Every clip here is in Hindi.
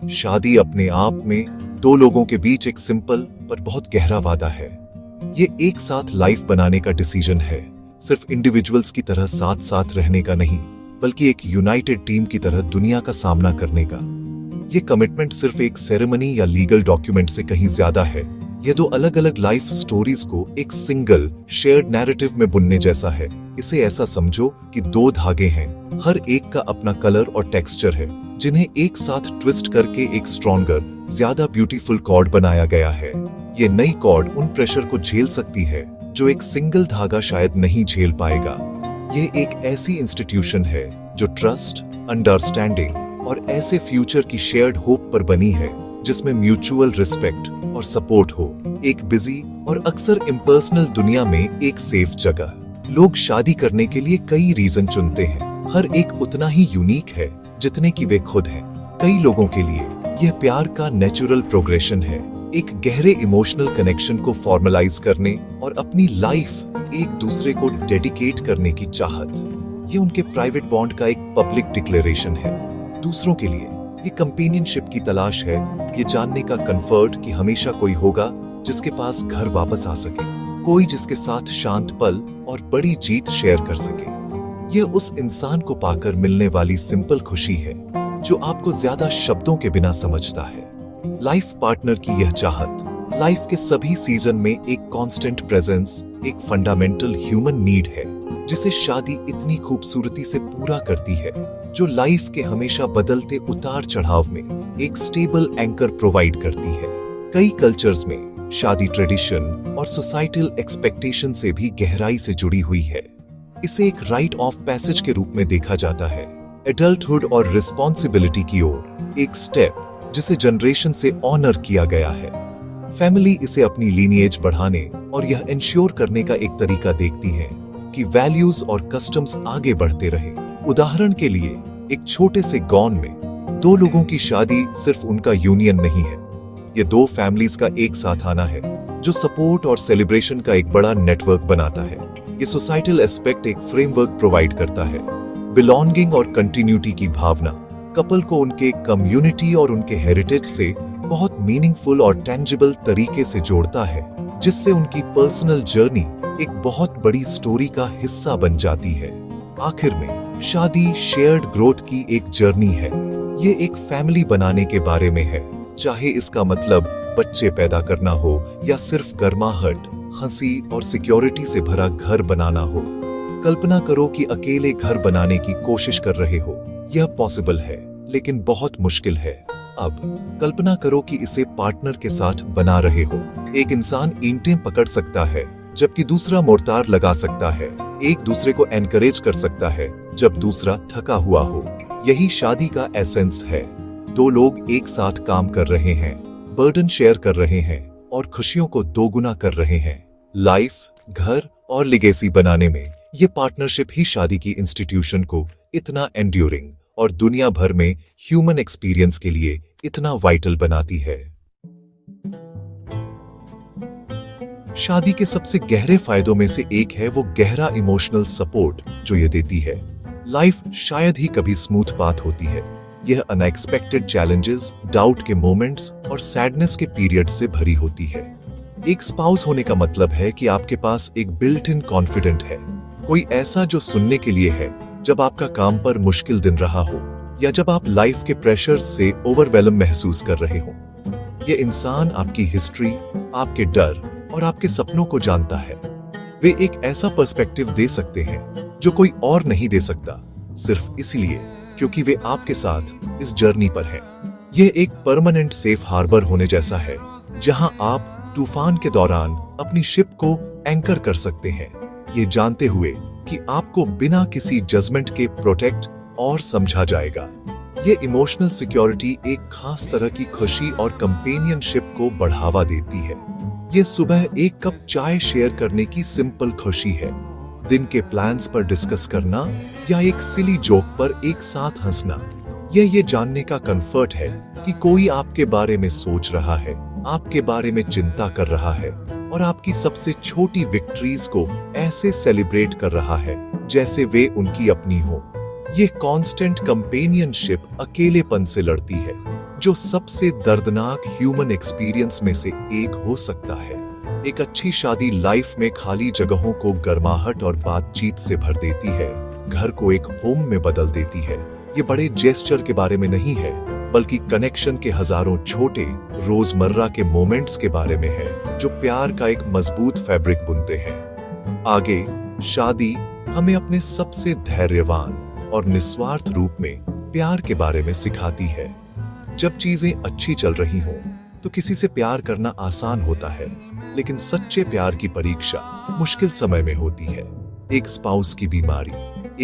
शादी अपने आप में दो लोगों के बीच एक सिंपल पर बहुत गहरा वादा है। ये एक साथ लाइफ बनाने का डिसीजन है, सिर्फ इंडिविजुअल्स की तरह साथ साथ रहने का नहीं, बल्कि एक यूनाइटेड टीम की तरह दुनिया का सामना करने का। ये कमिटमेंट सिर्फ एक सेरेमनी या लीगल डॉक्यूमेंट से कहीं ज्यादा है। ये दो अलग अलग लाइफ स्टोरीज को एक सिंगल शेयर्ड नैरेटिव में बुनने जैसा है। इसे ऐसा समझो कि दो धागे हैं, हर एक का अपना कलर और टेक्सचर है, जिन्हें एक साथ ट्विस्ट करके एक स्ट्रॉन्गर, ज्यादा ब्यूटीफुल कॉर्ड बनाया गया है। ये नई कॉर्ड उन प्रेशर को झेल सकती है जो एक सिंगल धागा शायद नहीं झेल पाएगा। ये एक ऐसी इंस्टीट्यूशन है जो ट्रस्ट, अंडरस्टैंडिंग और ऐसे फ्यूचर की शेयर्ड होप पर बनी है जिसमें म्यूचुअल रिस्पेक्ट और सपोर्ट हो। एक बिजी और अक्सर इम्पर्सनल दुनिया में एक सेफ जगह। लोग शादी करने के लिए कई रीजन चुनते हैं, हर एक उतना ही यूनिक है जितने कि वे खुद हैं। कई लोगों के लिए यह प्यार का नेचुरल प्रोग्रेशन है, एक गहरे इमोशनल कनेक्शन को फॉर्मलाइज करने और अपनी लाइफ एक दूसरे को डेडिकेट करने की चाहत। ये उनके प्राइवेट बॉन्ड का एक पब्लिक डिक्लेरेशन है। दूसरों के लिए ये कंपेनियनशिप की तलाश है, ये जानने का कंफर्ट कि हमेशा कोई होगा जिसके पास घर वापस आ सके, कोई जिसके साथ शांत पल और बड़ी जीत शेयर कर सके। यह उस इंसान को पाकर मिलने वाली सिंपल खुशी है जो आपको ज्यादा शब्दों के बिना समझता है। लाइफ पार्टनर की यह चाहत लाइफ के सभी सीजन में एक कांस्टेंट प्रेजेंस, एक फंडामेंटल ह्यूमन नीड है जिसे शादी इतनी खूबसूरती से पूरा करती है, जो लाइफ के हमेशा बदलते उतार चढ़ाव में एक स्टेबल एंकर प्रोवाइड करती है। कई कल्चर्स में शादी ट्रेडिशन और सोसाइटल एक्सपेक्टेशन से भी गहराई से जुड़ी हुई है। इसे एक राइट ऑफ पैसेज के रूप में देखा जाता है, एडल्टहुड और रिस्पॉन्सिबिलिटी की ओर एक स्टेप जिसे जनरेशन से ऑनर किया गया है। फैमिली इसे अपनी लीनिएज बढ़ाने और यह इंश्योर करने का एक तरीका देखती है कि वैल्यूज और कस्टम्स आगे बढ़ते रहे। उदाहरण के लिए, एक छोटे से गांव में दो लोगों की शादी सिर्फ उनका यूनियन नहीं है, ये दो फैमिलीज का एक साथ आना है जो सपोर्ट और सेलिब्रेशन का एक बड़ा नेटवर्क बनाता है। ये सोसाइटल एस्पेक्ट एक फ्रेमवर्क प्रोवाइड करता है, बिलोंगिंग और कंटिन्यूटी की भावना कपल को उनके कम्युनिटी और उनके हेरिटेज से बहुत मीनिंगफुल और टेंजिबल तरीके से जोड़ता है, जिससे उनकी पर्सनल जर्नी एक बहुत बड़ी स्टोरी का हिस्सा बन जाती है। आखिर में शादी शेयर्ड ग्रोथ की एक जर्नी है। ये एक फैमिली बनाने के बारे में है, चाहे इसका मतलब बच्चे पैदा करना हो या सिर्फ गर्माहट, हंसी और सिक्योरिटी से भरा घर बनाना हो। कल्पना करो कि अकेले घर बनाने की कोशिश कर रहे हो। यह पॉसिबल है, लेकिन बहुत मुश्किल है। अब कल्पना करो कि इसे पार्टनर के साथ बना रहे हो। एक इंसान ईंटें पकड़ सकता है जबकि दूसरा मोर्टार लगा सकता है, एक दूसरे को एनकरेज कर सकता है जब दूसरा थका हुआ हो। यही शादी का एसेंस है। दो लोग एक साथ काम कर रहे हैं, बर्डन शेयर कर रहे हैं और खुशियों को दोगुना कर रहे हैं। लाइफ, घर और लिगेसी बनाने में ये पार्टनरशिप ही शादी की इंस्टीट्यूशन को इतना एंड्यूरिंग और दुनिया भर में ह्यूमन एक्सपीरियंस के लिए इतना वाइटल बनाती है। शादी के सबसे गहरे फायदों में से एक है वो गहरा इमोशनल सपोर्ट जो ये देती है। लाइफ शायद ही कभी स्मूथ पाथ होती है। यह अनएक्सपेक्टेड चैलेंजेस, डाउट के मोमेंट्स और सैडनेस के पीरियड से भरी होती है। एक स्पाउस होने का मतलब है कि आपके पास एक बिल्ट इन कॉन्फिडेंट है, कोई ऐसा जो सुनने के लिए है जब आपका काम पर मुश्किल दिन रहा हो या जब आप लाइफ के प्रेशर से ओवरवेलम महसूस कर रहे हो। यह इंसान आपकी हिस्ट्री, आपके डर और आपके सपनों को जानता है। वे एक ऐसा पर्सपेक्टिव दे सकते हैं जो कोई और नहीं दे सकता, सिर्फ इसलिए क्योंकि वे आपके साथ इस जर्नी पर हैं। यह एक परमानेंट सेफ हार्बर होने जैसा है जहां आप तूफान के दौरान अपनी शिप को एंकर कर सकते हैं, ये जानते हुए कि आपको बिना किसी जजमेंट के प्रोटेक्ट और समझा जाएगा। ये इमोशनल सिक्योरिटी एक खास तरह की खुशी और कंपेनियनशिप को बढ़ावा देती है। ये सुबह एक कप चाय शेयर करने की सिंपल खुशी है, दिन के प्लान्स पर डिस्कस करना या एक सिली जोक पर एक साथ हंसना। ये जानने का कंफर्ट है कि कोई आपके बारे में सोच रहा है, आपके बारे में चिंता कर रहा है और आपकी सबसे छोटी विक्ट्रीज को ऐसे सेलिब्रेट कर रहा है जैसे वे उनकी अपनी हो। ये कांस्टेंट कंपेनियनशिप अकेलेपन से लड़ती है। जो सबसे दर्दनाक ह्यूमन एक्सपीरियंस में से एक हो सकता है। एक अच्छी शादी लाइफ में खाली जगहों को गर्माहट और बातचीत से भर देती है, घर को एक होम में बदल देती है। ये बड़े जेस्चर के बारे में नहीं है, बल्कि कनेक्शन के हजारों छोटे रोजमर्रा के मोमेंट्स के बारे में है, जो प्यार का एक मजबूत फैब्रिक बुनते हैं। आगे, शादी हमें अपने सबसे धैर्यवान और निस्वार्थ रूप में प्यार के बारे में सिखाती है। जब चीजें अच्छी चल रही हों, तो किसी से प्यार करना आसान होता है, लेकिन सच्चे प्यार की परीक्षा मुश्किल समय में होती है। एक स्पाउस की बीमारी,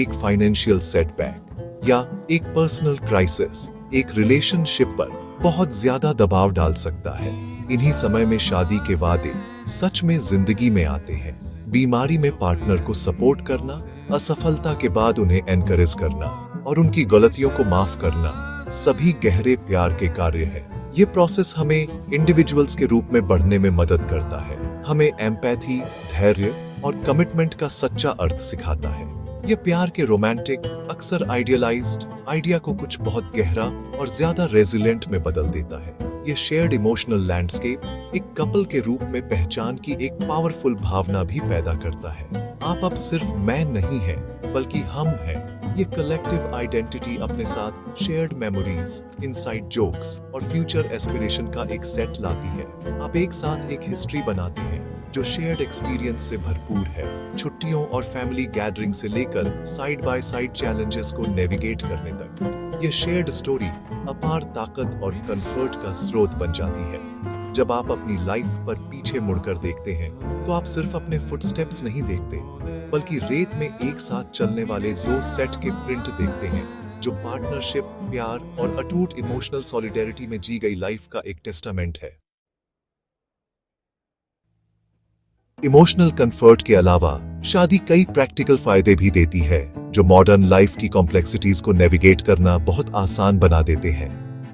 एक फाइनेंशियल सेटबैक या एक पर्सनल क्राइसिस एक रिलेशनशिप पर बहुत ज्यादा दबाव डाल सकता है। इन्हीं समय में शादी के वादे सच में जिंदगी में आते हैं। बीमारी में पार्टनर को सपोर्ट करना, असफलता के बाद उन्हें एनकरेज करना और उनकी गलतियों को माफ करना सभी गहरे प्यार के कार्य हैं। ये प्रोसेस हमें इंडिविजुअल्स के रूप में बढ़ने में मदद करता है, हमें एम्पैथी, धैर्य और कमिटमेंट का सच्चा अर्थ सिखाता है। ये प्यार के रोमांटिक, अक्सर आइडियलाइज्ड आइडिया को कुछ बहुत गहरा और ज्यादा रेजिलेंट में बदल देता है। ये शेयर्ड इमोशनल लैंडस्केप एक कपल के रूप में पहचान की एक पावरफुल भावना भी पैदा करता है। आप अब सिर्फ मैं नहीं हैं, बल्कि हम हैं। ये कलेक्टिव आइडेंटिटी अपने साथ शेयर्ड मेमोरीज, इनसाइड जोक्स और फ्यूचर एस्पिरेशन का एक सेट लाती है। आप एक साथ एक हिस्ट्री बनाते हैं जो शेयर्ड एक्सपीरियंस से भरपूर है, छुट्टियों और फैमिली गैदरिंग से लेकर साइड बाय साइड चैलेंजेस को नेविगेट करने तक। ये शेयर्ड स्टोरी अपार ताकत और कंफर्ट का स्रोत बन जाती है। जब आप अपनी लाइफ पर पीछे मुड़कर देखते हैं, तो आप सिर्फ अपने फुटस्टेप्स नहीं देखते, बल्कि रेत में एक साथ चलने वाले दो सेट के प्रिंट देखते हैं, जो पार्टनरशिप, प्यार और अटूट इमोशनल सॉलिडेरिटी में जी गई लाइफ का एक टेस्टामेंट है। इमोशनल कंफर्ट के अलावा शादी कई प्रैक्टिकल फायदे भी देती है, जो मॉडर्न लाइफ की कॉम्प्लेक्सिटीज को नेविगेट करना बहुत आसान बना देते हैं।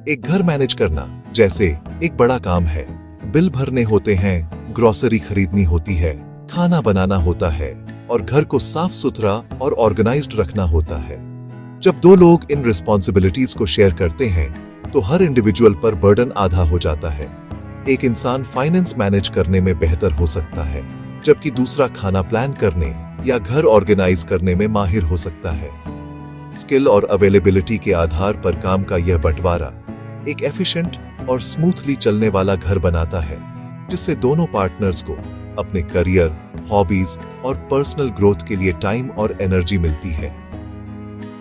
एक घर मैनेज करना जैसे एक बड़ा काम है। बिल भरने होते हैं, ग्रोसरी खरीदनी होती है, खाना बनाना होता है और घर को साफ सुथरा और ऑर्गेनाइज्ड रखना होता है। जब दो लोग इन रिस्पॉन्सिबिलिटीज को शेयर करते हैं, तो हर इंडिविजुअल पर बर्डन आधा हो जाता है। एक इंसान फाइनेंस मैनेज करने में बेहतर हो सकता है, जबकि दूसरा खाना प्लान करने या घर ऑर्गेनाइज करने में माहिर हो सकता है। स्किल और अवेलेबिलिटी के आधार पर काम का यह बंटवारा एक एफिशिएंट और स्मूथली चलने वाला घर बनाता है, जिससे दोनों पार्टनर्स को अपने करियर, हॉबीज और पर्सनल ग्रोथ के लिए टाइम और एनर्जी मिलती है।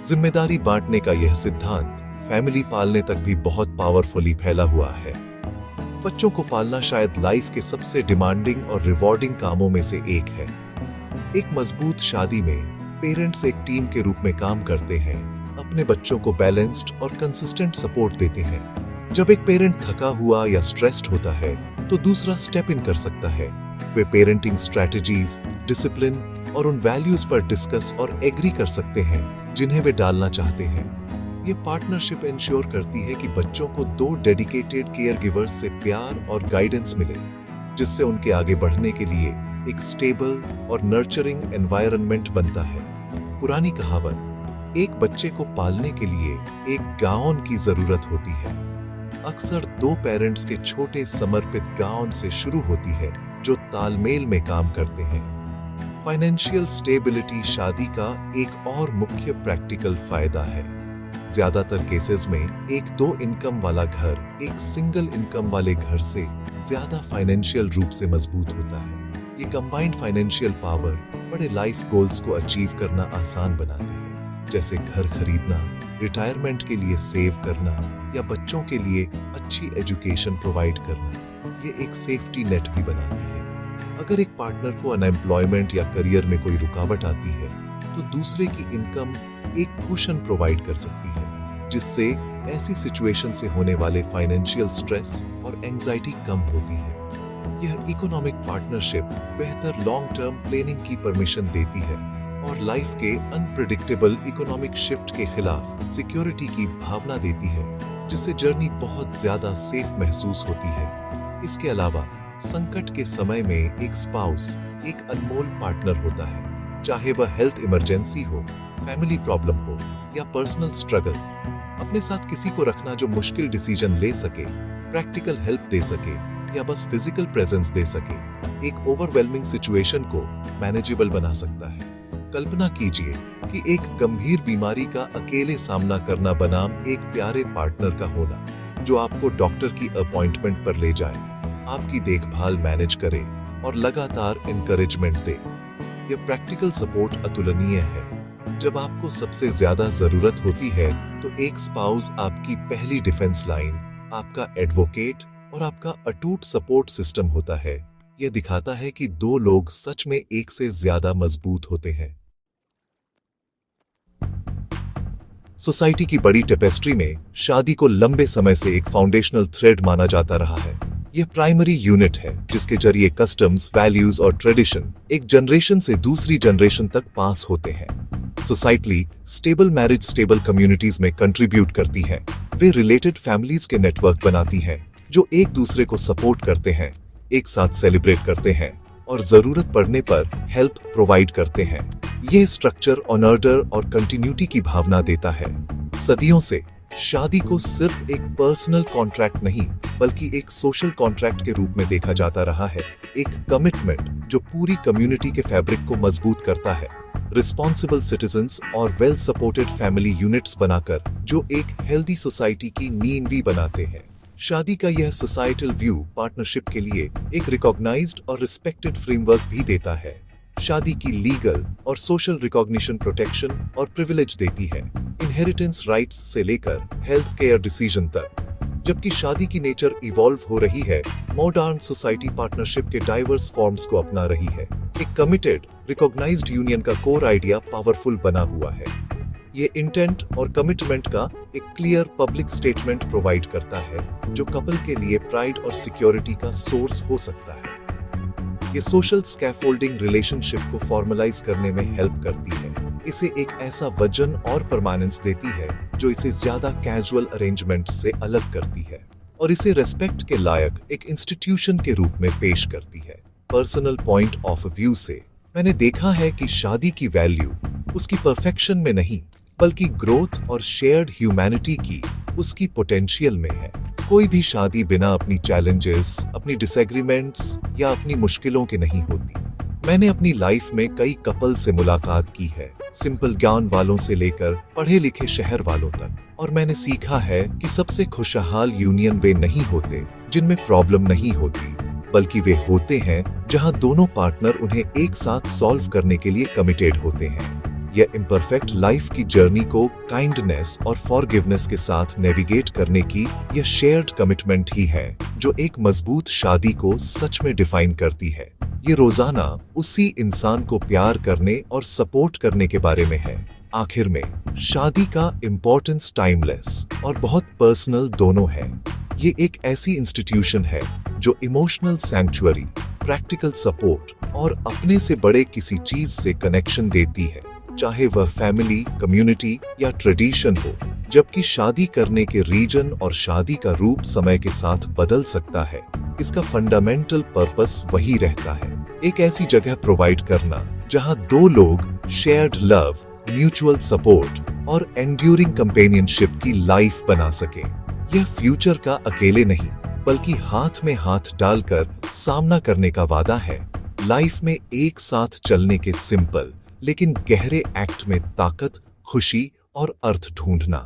जिम्मेदारी बांटने का यह सिद्धांत फैमिली पालने तक भी बहुत पावरफुली फैला हुआ है। बच्चों को पालना शायद लाइफ के सबसे डिमांडिंग और रिवॉर्डिंग कामों में से एक है। एक मजबूत शादी में पेरेंट्स एक टीम के रूप में काम करते हैं, अपने बच्चों को बैलेंस्ड और कंसिस्टेंट सपोर्ट देते हैं। जब एक पेरेंट थका हुआ या स्ट्रेस्ड होता है, तो दूसरा स्टेप इन कर सकता है। वे पेरेंटिंग स्ट्रैटेजीज, डिसिप्लिन और उन वैल्यूज पर डिस्कस और एग्री कर सकते हैं जिन्हें वे डालना चाहते हैं। ये पार्टनरशिप इंश्योर करती है कि बच्चों को दो डेडिकेटेड केयर गिवर्स से प्यार और गाइडेंस मिले, जिससे उनके आगे बढ़ने के लिए एक स्टेबल और नर्चरिंग एनवायरनमेंट बनता है। पुरानी कहावत, एक बच्चे को पालने के लिए एक गाउन की जरूरत होती है, अक्सर दो पेरेंट्स के छोटे समर्पित गाउन से शुरू होती है, जो तालमेल में काम करते हैं। फाइनेंशियल स्टेबिलिटी शादी का एक और मुख्य प्रैक्टिकल फायदा है। ज्यादातर केसेस में एक दो इनकम वाला घर एक सिंगल इनकम वाले घर से ज्यादा फाइनेंशियल रूप से मजबूत होता है। ये कंबाइंड फाइनेंशियल पावर बड़े लाइफ गोल्स को अचीव करना आसान बनाती है, जैसे घर खरीदना, रिटायरमेंट के लिए सेव करना या बच्चों के लिए अच्छी एजुकेशन प्रोवाइड करना। ये एक सेफ्टी नेट भी बनाती है। अगर एक पार्टनर को अनएम्प्लॉयमेंट या करियर में कोई रुकावट आती है, तो दूसरे की इनकम एक कुशन प्रोवाइड कर सकती है, जिससे ऐसी सिचुएशन से होने वाले फाइनेंशियल स्ट्रेस और एंजाइटी कम होती है। यह इकोनॉमिक पार्टनरशिप बेहतर लॉन्ग टर्म प्लानिंग की परमिशन देती है और लाइफ के अनप्रेडिक्टेबल इकोनॉमिक शिफ्ट के खिलाफ सिक्योरिटी की भावना देती है, जिससे जर्नी बहुत ज्यादा सेफ महसूस होती है। इसके अलावा संकट के समय में एक स्पाउस एक अनमोल पार्टनर होता है, चाहे वह हेल्थ इमरजेंसी हो, फैमिली प्रॉब्लम हो या पर्सनल स्ट्रगल। अपने साथ किसी को रखना जो मुश्किल डिसीजन ले सके, प्रैक्टिकल हेल्प दे सके या बस फिजिकल प्रेजेंस दे सके, एक ओवरवेलमिंग सिचुएशन को मैनेजेबल बना सकता है। कल्पना कीजिए कि एक गंभीर बीमारी का अकेले सामना करना बनाम एक प्यारे पार्टनर का होना जो आपको डॉक्टर की अपॉइंटमेंट पर ले जाए, आपकी देखभाल मैनेज करे और लगातार एनकरेजमेंट दे। यह प्रैक्टिकल सपोर्ट अतुलनीय है। जब आपको सबसे ज्यादा जरूरत होती है तो एक स्पाउस आपकी पहली डिफेंस लाइन, आपका एडवोकेट और आपका अटूट सपोर्ट सिस्टम होता है। यह दिखाता है कि दो लोग सच में एक से ज्यादा मजबूत होते हैं। सोसाइटी की बड़ी टेपेस्ट्री में शादी को लंबे समय से एक फाउंडेशनल थ्रेड माना जाता रहा है। यह प्राइमरी यूनिट है जिसके जरिए कस्टम्स, वैल्यूज और ट्रेडिशन एक जनरेशन से दूसरी जनरेशन तक पास होते हैं। Societally stable marriage stable communities में कंट्रीब्यूट करती है। वे रिलेटेड फैमिलीज के नेटवर्क बनाती हैं जो एक दूसरे को सपोर्ट करते हैं, एक साथ सेलिब्रेट करते हैं और जरूरत पड़ने पर हेल्प प्रोवाइड करते हैं। यह स्ट्रक्चर ऑनर्डर और कंटिन्यूटी की भावना देता है। सदियों से शादी को सिर्फ एक पर्सनल कॉन्ट्रैक्ट नहीं बल्कि एक सोशल कॉन्ट्रैक्ट के रूप में देखा जाता रहा है। एक कमिटमेंट जो पूरी कम्युनिटी के फैब्रिक को मजबूत करता है। रिस्पॉन्सिबल सिटीजंस और वेल सपोर्टेड फैमिली यूनिट्स बनाकर जो एक हेल्दी सोसाइटी की नींव भी बनाते हैं। शादी का यह सोसाइटल व्यू पार्टनरशिप के लिए एक रिकॉग्नाइज्ड और रिस्पेक्टेड फ्रेमवर्क भी देता है। शादी की लीगल और सोशल रिकॉग्निशन प्रोटेक्शन और प्रिविलेज देती है, इनहेरिटेंस राइट्स से लेकर हेल्थ केयर डिसीजन तक। जबकि शादी की नेचर इवॉल्व हो रही है, मॉडर्न सोसाइटी पार्टनरशिप के डाइवर्स फॉर्म्स को अपना रही है। एक कमिटेड, रिकॉग्नाइज्ड यूनियन का कोर आइडिया पावरफुल बना हुआ है। ये इंटेंट और कमिटमेंट का एक क्लियर पब्लिक स्टेटमेंट प्रोवाइड करता है जो कपल के लिए प्राइड और सिक्योरिटी का सोर्स हो सकता है। ये सोशल स्कैफोल्डिंग रिलेशनशिप को फॉर्मलाइज करने में हेल्प करती है। इसे एक ऐसा वजन और परमानेंस देती है जो इसे ज्यादा कैजुअल अरेंजमेंट से अलग करती है और इसे रेस्पेक्ट के लायक एक इंस्टीट्यूशन के रूप में पेश करती है। पर्सनल पॉइंट ऑफ व्यू से मैंने देखा है कि शादी की वैल्यू उसकी परफेक्शन में नहीं बल्कि ग्रोथ और शेयर्ड ह्यूमैनिटी की उसकी पोटेंशियल में है। कोई भी शादी बिना अपनी चैलेंजेस, अपनी डिसएग्रीमेंट्स या अपनी मुश्किलों के नहीं होती। मैंने अपनी लाइफ में कई कपल से मुलाकात की है, सिंपल ज्ञान वालों से लेकर पढ़े लिखे शहर वालों तक, और मैंने सीखा है कि सबसे खुशहाल यूनियन वे नहीं होते जिनमें प्रॉब्लम नहीं होती, बल्कि वे होते हैं जहां दोनों पार्टनर उन्हें एक साथ सॉल्व करने के लिए कमिटेड होते हैं। यह इम्परफेक्ट लाइफ की जर्नी को काइंडनेस और फॉरगिवनेस के साथ नेविगेट करने की यह शेयर्ड कमिटमेंट ही है जो एक मजबूत शादी को सच में डिफाइन करती है। ये रोजाना उसी इंसान को प्यार करने और सपोर्ट करने के बारे में है। आखिर में शादी का इम्पोर्टेंस टाइमलेस और बहुत पर्सनल दोनों है। ये एक ऐसी इंस्टीट्यूशन है जो इमोशनल सैंक्चुअरी, प्रैक्टिकल सपोर्ट और अपने से बड़े किसी चीज से कनेक्शन देती है, चाहे वह फैमिली, कम्युनिटी या ट्रेडिशन हो। जबकि शादी करने के रीजन और शादी का रूप समय के साथ बदल सकता है, इसका फंडामेंटल पर्पस वही रहता है, एक ऐसी जगह प्रोवाइड करना जहां दो लोग शेयर्ड लव, म्यूचुअल सपोर्ट और एंड्यूरिंग कंपेनियनशिप की लाइफ बना सके। यह फ्यूचर का अकेले नहीं बल्कि हाथ में हाथ डालकर सामना करने का वादा है। लाइफ में एक साथ चलने के सिंपल लेकिन गहरे एक्ट में ताकत, खुशी और अर्थ ढूंढना।